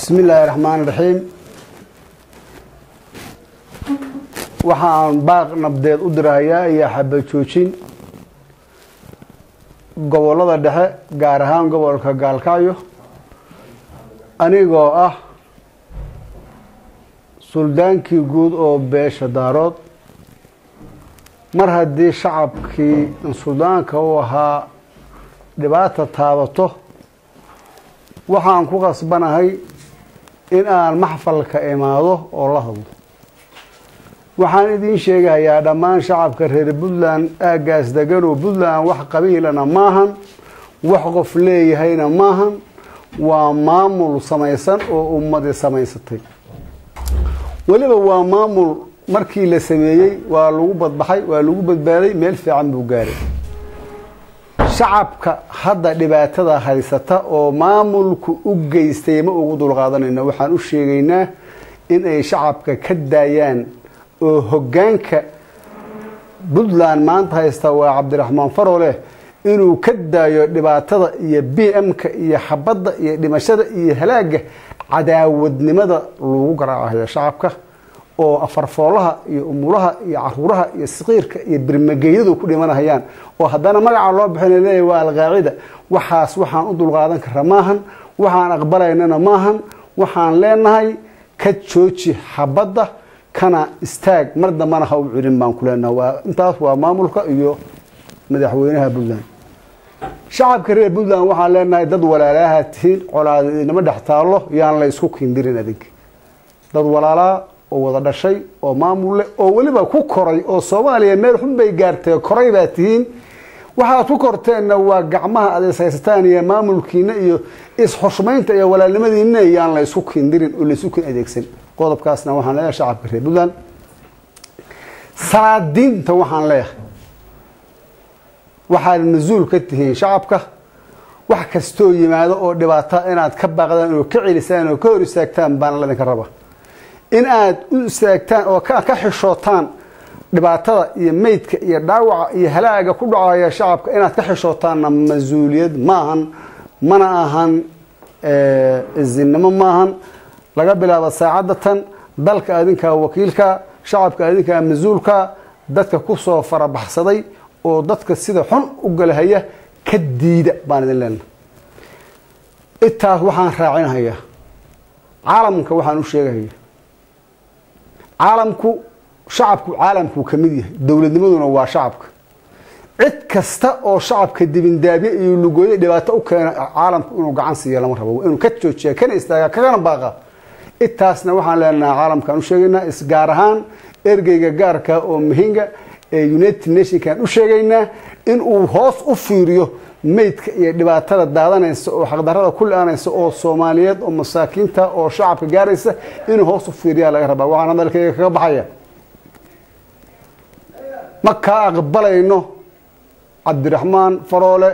بسم الله الرحمن الرحيم. waxaan baaq nabdeed u dirayaa iyo xabad joojin gobolada dhexe gaar ahaan gobolka Gaalkacyo anigoo ah suldaankii guud oo beesha daarood mar haddii shacabkii suldaanka u ahaa dhibaato taabato waxaan ku qasbanahay in aan maxfalka imaado oo la hadlo waxaan idin sheegayaa dhammaan shacabka reer Puntland aagaas degan oo Puntland wax qabiilana maahan wax qof leeyahayna maahan waa maamul samaysan oo ummadi samaysatay waliba waa maamul markii la sameeyay waa lagu badbaxay waa lagu badbaaday meel fiican buu gaaray shacabka hadda dhibaatada haysata oo maamulku u geystay ma ugu dulqaadanayna waxaan u sheegaynaa in ay shacabka ka daayaan oo hoggaanka Puntland maanta haysta waa Cabdiraxmaan Faroole inuu ka daayo dhibaatada iyo BM-ka iyo xabadda iyo dhimashada iyo halaaga cadaawadnimada lagu garaacayo shacabka oo afarfoolaha iyo umulaha iyo caruuraha iyo saqiirka iyo birmageeyadu ku dhimanayaan oo haddana magaca loo bixinayo waa al-qaacida waxaas waxaan u dulqaadan karaa maahan waxaan aqbalaynana maahan waxaan leenahay ka jooji xabadda kana istaag mar dambana ha u cirin baan ku leenahay waa intaas waa maamulka iyo madaxweynaha Puntland shacabka reer Puntland waxaan leenahay dad walaalaha tihiin colaadnimo dhaxtaalo yaan la isku kindirin adig dad walaalaha oo wada dhashay oo maamul leh oo waliba ku koray oo Soomaaliya meel xun bay gaartay koray baa tihiin waxa ku korteena waa gacmaha adeegsaysataan iyo maamulkiina iyo is-xushmaynta iyo walaalnimadiina yaan la isku kindirin oo la isku kin adeegsan qodobkaasna waxaan leeyahay shacabka reer Puntland saadinta waxaan leeyahay waxaan masuul ka tihiin shacabka wax kasto yimaado oo dhibaato inaad ka baaqdaan oo ka celisaan oo ka hor istaagtaan baan la idinka rabaa in aad u istaagtaan oo ka xishootaan dhibaatada iyo meydka iyo dhaawaca iyo halaaga ku dhacaya shacabka inaad ka xishootaan masuuliyad maahan mana ahan izinimo maahan laga bilaabo saacadatan dalka adinka wakiilka shacabka adinka masuulka dadka ku soo farabaxsaday oo dadka sida xun u galahaya ka diida baan idin leenahay intaas waxaan raacinayaa caalamka waxaan u sheegayaa caalamku shacabku caalamku kamid yahay dawladnimaduna waa shacabka cid kasta oo shacabka dibindaabiye iyo lugooyo dhibaato u keena caalamku inuu gacan siiyo lama rabo inuu ka joojiyo kana istaaga kana baaqa intaasna waxaan leenahay caalamkan u sheegaynaa isgaar ahaan ergeyga gaarka oo muhiimka ee United Nations kan u sheegaynaa in uu hoos u fiiriyo meydka iyo dhibaatada daadanaysa oo xaqdarrada ku la'aanaysa oo Soomaaliyeed oo masaakiinta oo shacabka gaaraysa inuu hoos u fiiriyo laga rabaa waxaan hadalkayga kaga baxaya ma ka aqbalayno Cabdiraxmaan Faroole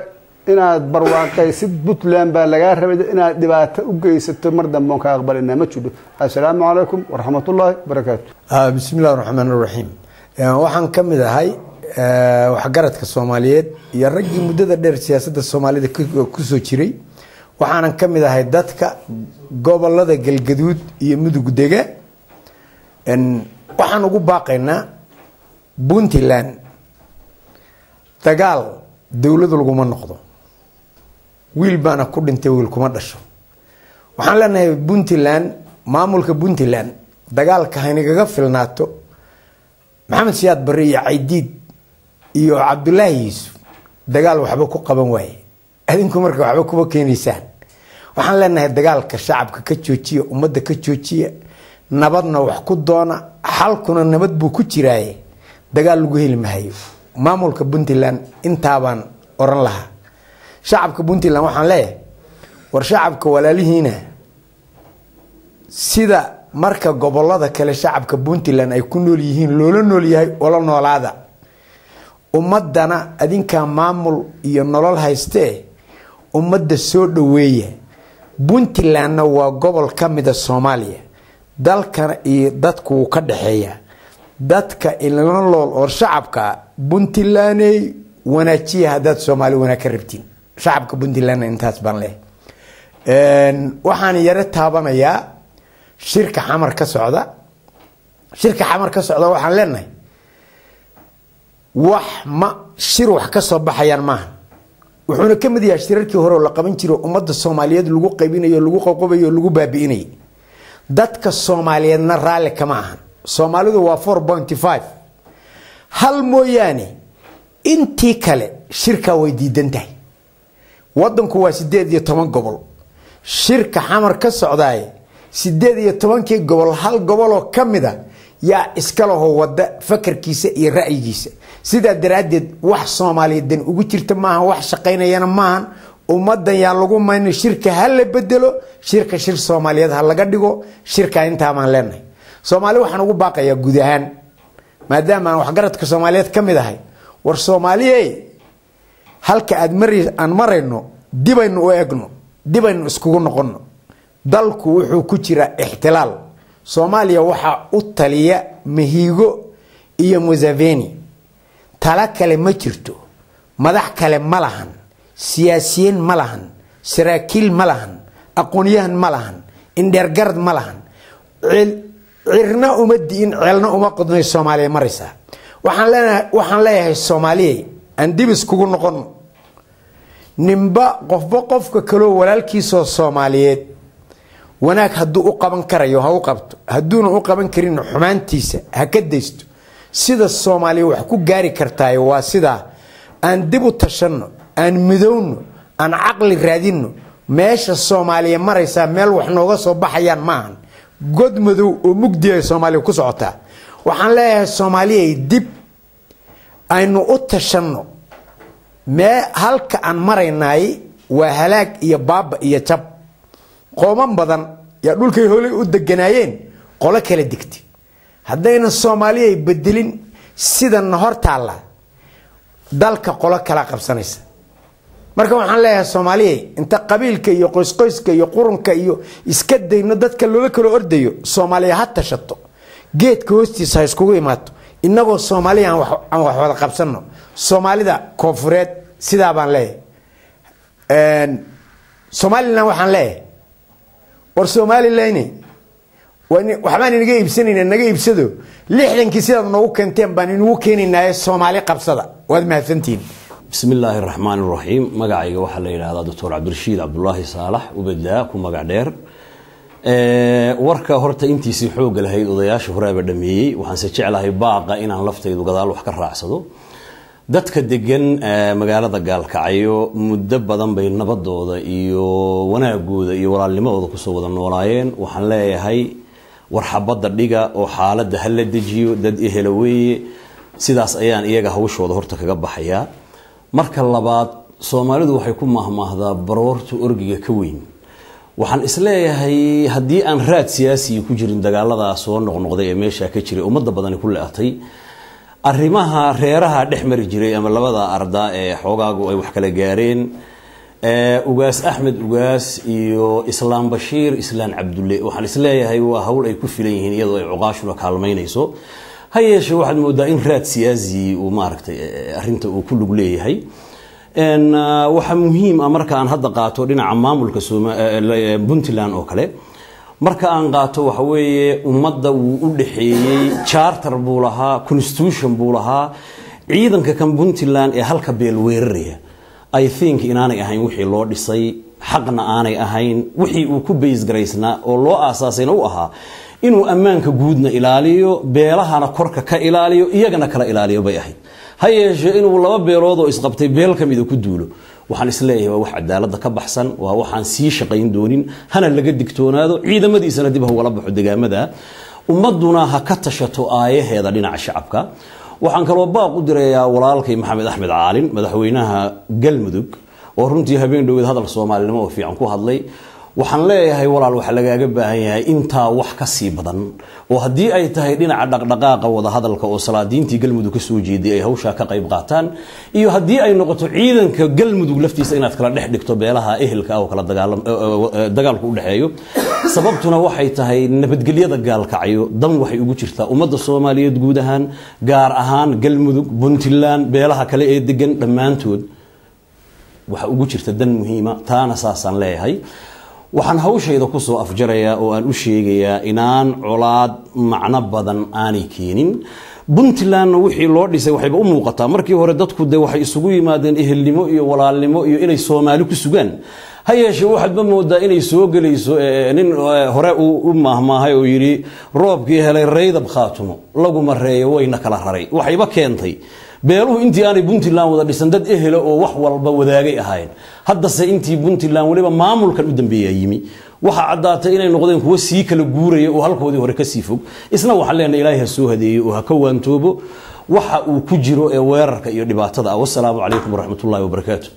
inaad barwaaqaysid Puntland baa laga rabay inaad dhibaato u geysato mar dambe ka aqbalayna ma jiro assalaamu calaykum wa rahmatullahi wa barakaatuh bismillaahir rahmaanir rahiim waxaan kamid ahay waxgaradka Soomaaliyeed iyo ragii muddada dheer siyaasadda Soomaalida ku soo jiray waxaan kamid ahay dadka gobolada Galgaduud iyo Mudug dega waxaan ugu baaqaynaa Puntland dagaal dawladdu lagu ma noqdo wiil baana ku dhintay wiil kuma dhasho waxaan leenahay Puntland maamulka Puntland dagaalka haynaga filnaato Maxamed Siyaad Barre iyo Caydiid iyo Cabdullaahi Yuusuf dagaal waxba ku qaban waaye adinku marka waxba kuma keenaysaan waxaan leenahay dagaalka shacabka ka joojiya ummadda ka joojiya nabadna wax ku doona xalkuna nabad buu ku jiraaye dagaal lagu heli maayo maamulka Puntland intaabaan oran lahaa shacabka Puntland waxaan leeyahay war shacabka walaalihiina sida marka gobolada kale shacabka Puntland ay ku nool yihiin loola nool yahay wala noolaada ummadana adinka maamul iyo nolol haystee ummadda soo dhaweeya Puntlandna waa gobol kamid ah Soomaaliya dalkana iyo dadku ka dhaxeeya dadka ilaa lool oo shacabka Puntland wanaajiya hadad Soomaali wanaag ka rabtiin shacabka Puntland intaas baan leeyahay waxaan yara taabanayaa shirka xamar ka socda waxaan leenahay shir wax ka soo baxayaan maaha wuxuuna ka mid yahay shirarkii hore oo la qaban jiray ummadda Soomaaliyeed lagu qaybinayo lagu qoqobayo lagu baabi'inayo dadka Soomaaliyeedna raali kama ahan Soomaalidu waa 4.5 hal mooyaane intii kale shirka way diidan tahay wadanku waa 18 gobol shirka xamar ka socdaay 18 gobol hal gobol oo kamida yaa iska laho wada fakarkiisa iyo ra'yigiisa sida daraadeed wax Soomaaliyeed ugu jirta maaha wax shaqeynayana maahan ummadan yaa lagu mayn shirka hal la bedelo shirka shir Soomaaliyeed hal laga dhigo shirka inta aan leenahay Soomaali waxaan ugu baaqayaa guud ahaan maadaama wax garadka Soomaaliyeed kamid ahay war Soomaaliyeey halka aad marayno dibaynu u eegno dibaynu iskugu noqono dalku wuxuu ku jira ixtilaal Soomaaliya waxa u taliya Mahigo iyo Museveni tala kale ma jirto madax kale ma lahan siyaasiyiin ma lahan saraakiil ma lahan aqoonyahan ma lahan indhergard ma lahan cirna uma diin cilna uma qodnay Soomaaliya maraysa waxaan leeyahay Soomaaliyeey aan dib iskugu noqon nimba qofka kale walaalkiisa Soomaaliyeed wanaag haduu u qaban karayo ha u qabto haduuna u qaban karin xumaantiisa ha ka deysto sida Soomaaliya wax ku gaari kartaa waa sida aan dib u tashano aan midowno aan aqli raadino meesha Soomaaliya maraysa meel wax nooga soo baxayaan maahan god madow oo mugdi ay Soomaaliya ku socotaa waxaan leeyahay Soomaaliya dib aynu u tashano halka aan maraynay waa halaag iyo baaba iyo jab qooman badan ya dhulkay hoolay u deganaayeen qolo kala digti haddayna Soomaaliya bedelin sidan hortaala dalka qolo kala qabsanaysa marka waxaan leeyahay Soomaaliya inta qabiilka iyo qoyska iyo qurunka iyo iska dayno dadka loola kala ordayo Soomaaliya ha tashato geedka hoostiisa iskugu imaato inagoo Soomaaliya aan wax wada qabsano Soomaalida koonfureed sida baan leeyahay Soomaaliland waxaan leeyahay war Soomaaliland waxbaan inaga iibsanayna naga iibsado 60kii sidaad noogu keenteen baan inagu keenaynaa Soomaali qabsada waad mahadsantiin bismillaahir rahmaanir rahiim magacayga waxa la yiraahdaa Dr. Cabdirashiid Cabdullaahi Saalax ubadla ku magac dheer warka horta intiisii xoog lahayd odayaasha horeeba dhameeyay waxaan se jeclahay baaqa inaan laftaydu gadaal wax ka raacsado dadka degan magaalada Gaalkacyo muddo badan bay nabadooda iyo wanaagooda iyo walaalnimadooda ku soo wada noolaayeen waxaan leeyahay warxabada dhiga oo xaaladda hal la dejiyo dad ehelaweye sidaas ayaan iyaga hawshooda horta kaga baxaya marka labaad Soomaalidu waxay ku mahmaahdaa baroortu orgiga ka weyn waxaan isleeyahay hadii aan raad siyaasi ku jirin dagaalada soo noqnoqday ee meesha ka jiray umada badan ku leeyahay arrimaha reeraha dhexmari jiray ama labada arda ee xoogaagu ay wax kala gaareen ugaas Axmed ugaas iyo Islaam Bashiir Islaan Cabdulle waxaan isleeyahay waa hawl ay ku filan yihiin iyadoo ay uqaashuna kaalmeynayso hayeeshe waxaad moodaa in raad siyaasi uu maaragtay arinta uu ku lug leeyahay waxa muhiim ah marka aan hadda qaato dhinaca maamulka Puntland oo kale marka aan qaato waxa weeye ummadda uu u dhaxeeyay charter buu lahaa constitution buu lahaa ciidanka kan Puntland ee halka beel weeraraya I think inaanay ahayn wixii loo dhisay xaqna aanay ahayn wixii uu ku base garaysna oo loo aasaasayna u ahaa inuu ammaanka guudna ilaaliyo beelahana korka ka ilaaliyo iyagana kala ilaaliyo bay ahayd hayeeshe inuu laba beelood oo isqabtay beel kamid ku duulo waxaan isleeyahay waa wax cadaalad ka baxsan waa waxaan sii shaqayn doonin hana laga digtoonaado ciidamadiisana dib uga baxo deegaamada ummaduna ha ka tashato aayaheeda dhinaca shacabka waxaan kaloo baaq u dirayaa walaalkay Maxamed Axmed Caalin madaxweynaha Galmudug oo runtii habeen dhoweed hadal Soomaalinimo oo fiican ku hadlay waxaan leeyahay walaal waxa lagaaga baahan yahay inta wax ka sii badan oo hadii ay tahay dhinaca dhaqdhaqaaqa wada hadalka oo salaadiintii Galmudug ka soo jeeday ay hawsha ka qayb qaataan iyo hadii ay noqoto ciidanka Galmudug laftiisa inaad kala dhex dhigto beelaha ehelka oo kala dagaalku u dhaxeeyo sababtuna waxay tahay nabadgelyada Gaalkacyo dan waxay ugu jirtaa ummadda Soomaaliyeed guud ahaan gaar ahaan Galmudug Puntland beelaha kale ee degan dhamaantood waxa ugu jirta dan muhiima taana saasan leeyahay waxaan hawshayda ku soo afjarayaa oo aan u sheegayaa inaan colaad macno badan aanay keenin Puntland wixii loo dhisay waxayba u muuqataa markii hore dadku de waxay isugu yimaadeen ehelnimo iyo walaalnimo iyo inay Soomaali ku sugaan hayeeshe waxaad moodaa inay soo galayso nin hore u maahmaahay oo yiri roobkii helay reydab khaatumo lagu mareeyo wayna kala raray waxayba keentay beeluhu intii aanay Puntland wada dhisan dad ehelo oo wax walba wadaagay ahayn hadda se intii Puntland waliba maamulkan u dambeeyay yimi waxa cadaatay inay noqdeen kuwa sii kala guuraya oo halkoodii hore ka sii fog isna waxa leenahay Ilaahay ha soo hadeeyo oo ha ka waantoobo waxa uu ku jiro ee weerarka iyo dhibaatada. Wassalaamu calaykum waraxmatullaahi wabarakaatuh.